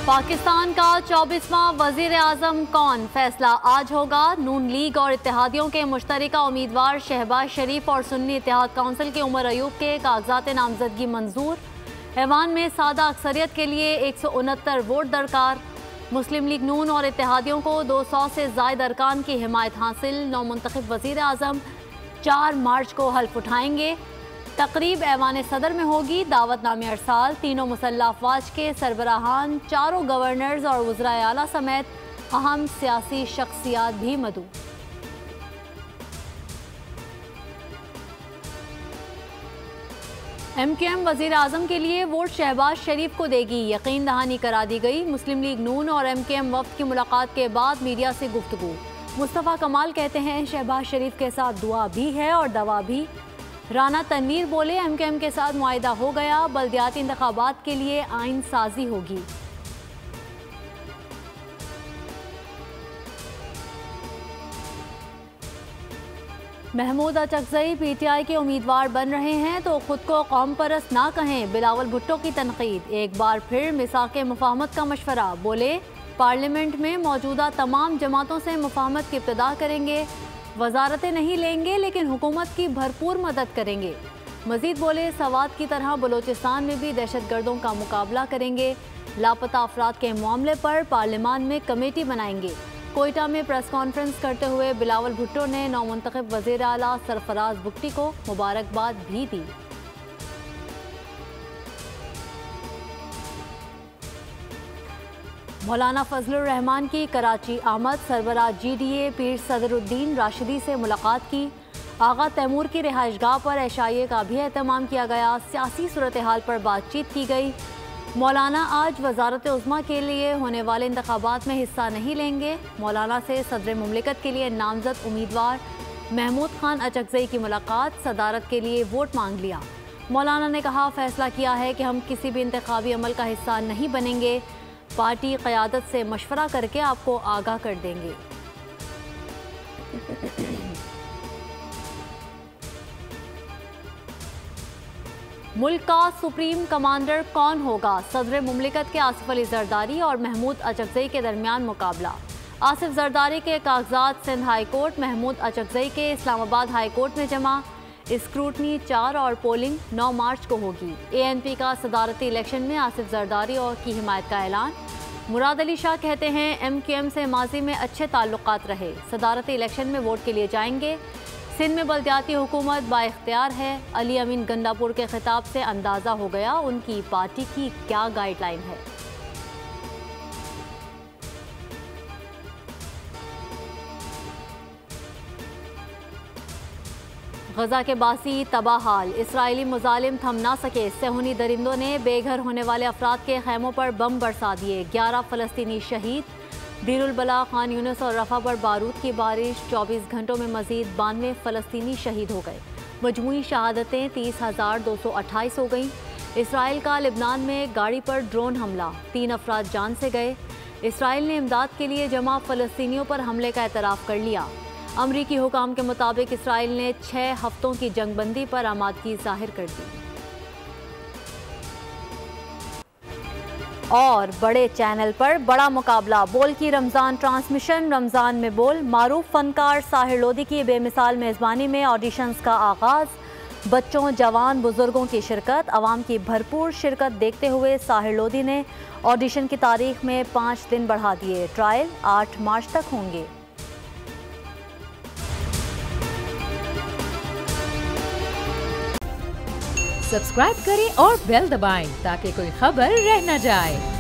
पाकिस्तान का 24वां वजीर आजम कौन, फैसला आज होगा। नून लीग और इत्तेहादियों के मुश्तरका उम्मीदवार शहबाज शरीफ और सुन्नी इत्तेहाद काउंसिल के उमर अयूब के कागजात नामजदगी मंजूर। ऐवान में सादा अक्सरियत के लिए 169 वोट दरकार। मुस्लिम लीग नून और इत्तेहादियों को 200 से ज़ायद अरकान की हिमायत हासिल। नौमुंतखब वजीर आजम 4 मार्च को हल्फ उठाएंगे। तकरीब ऐवान सदर में होगी। दावतनामे अरसाल। तीनों मुसल्लह अफवाज के सरबराहान, चारों गवर्नर्स और वज़राए आला समेत अहम सियासी शख्सियात भी मदऊ। MQM वज़ीर आज़म के लिए वोट शहबाज शरीफ को देगी, यकीन दहानी करा दी गई। मुस्लिम लीग नून और MQM वफ्द की मुलाकात के बाद मीडिया से गुफ्तगू। मुस्तफ़ा कमाल कहते हैं शहबाज शरीफ के साथ दुआ भी है और दवा भी। राना तनवीर बोले MQM के साथ मुआहिदा हो गया, बल्दियाती इंतखाबात के लिए आइन साजी होगी। महमूद अचकज़ई PTI के उम्मीदवार बन रहे हैं तो खुद को कौम परस्त ना कहें, बिलावल भुट्टो की तनकीद। एक बार फिर मिसाक़े मुफाहमत का मशवरा, बोले पार्लियामेंट में मौजूदा तमाम जमातों से मुफाहमत की इब्तिदा करेंगे, वजारतें नहीं लेंगे लेकिन हुकूमत की भरपूर मदद करेंगे। मजीद बोले सवात की तरह बलोचिस्तान में भी दहशतगर्दों का मुकाबला करेंगे। लापता अफराद के मामले पर पार्लियामान में कमेटी बनाएंगे। कोयटा में प्रेस कॉन्फ्रेंस करते हुए बिलावल भुट्टो ने नौमुंतखब वज़ीर आला सरफराज बुगटी को मुबारकबाद भी दी। मौलाना फजलुर रहमान की कराची आमद। सरबराह GDA पीर सदरुद्दीन राशिदी से मुलाकात की। आगा तैमूर की रिहाइशगाह पर एशाइये का भी एहतमाम किया गया। सियासी सूरत हाल पर बातचीत की गई। मौलाना आज वजारत उज़्मा के लिए होने वाले इंतखाबात में हिस्सा नहीं लेंगे। मौलाना से सदर मुमलिकत के लिए नामजद उम्मीदवार महमूद खान अचकज़ई की मुलाकात। सदारत के लिए वोट मांग लिया। मौलाना ने कहा फैसला किया है कि हम किसी भी इंतखाबी अमल का हिस्सा नहीं बनेंगे। पार्टी क़यादत से मशवरा करके आपको आगाह कर देंगे। मुल्क का सुप्रीम कमांडर कौन होगा, सदर मुमलिकत के आसिफ अली जरदारी और महमूद अचकज़ई के दरमियान मुकाबला। आसिफ जरदारी के कागजात सिंध हाई कोर्ट, महमूद अचकज़ई के इस्लामाबाद हाई कोर्ट में जमा। स्क्रूटनी 4 और पोलिंग 9 मार्च को होगी। ANP का सदारती इलेक्शन में आसिफ जरदारी और की हिमायत का ऐलान। मुराद अली शाह कहते हैं MQM से माजी में अच्छे ताल्लुकात रहे, सदारती इलेक्शन में वोट के लिए जाएंगे। सिंध में बल्दियाती हुकूमत बाइख्तियार है। अली अमीन गंडापुर के खिताब से अंदाज़ा हो गया उनकी पार्टी की क्या गाइडलाइन है। गजा के बासी तबाह हाल, इसराइली मुजालिम थम ना सके। सेहूनी दरिंदों ने बेघर होने वाले अफराद के खैमों पर बम बरसा दिए। 11 फ़लस्तीनी शहीद। दीरुल बला, खान यूनिस और रफा पर बारूद की बारिश। 24 घंटों में मजीद 92 फ़लस्तीनी शहीद हो गए। मजमूई शहादतें 30,228 हो गईं। इसराइल का लिबनान में गाड़ी पर ड्रोन हमला, 3 अफराद जान से गए। इसराइल ने इमदाद के लिए जमा फ़लस्तीनियों पर हमले का एतराफ़ कर लिया। अमरीकी हुकाम के मुताबिक इसराइल ने 6 हफ्तों की जंगबंदी पर आमादगी जाहिर कर दी। और बड़े चैनल पर बड़ा मुकाबला, बोल की रमज़ान ट्रांसमिशन। रमज़ान में बोल, मारूफ फनकार साहिर लोधी की बेमिसाल मेज़बानी में ऑडिशंस का आगाज़। बच्चों, जवान, बुजुर्गों की शिरकत। आवाम की भरपूर शिरकत देखते हुए साहिर लोधी ने ऑडिशन की तारीख में 5 दिन बढ़ा दिए। ट्रायल 8 मार्च तक होंगे। सब्सक्राइब करें और बेल दबाएं ताकि कोई खबर रह न जाए।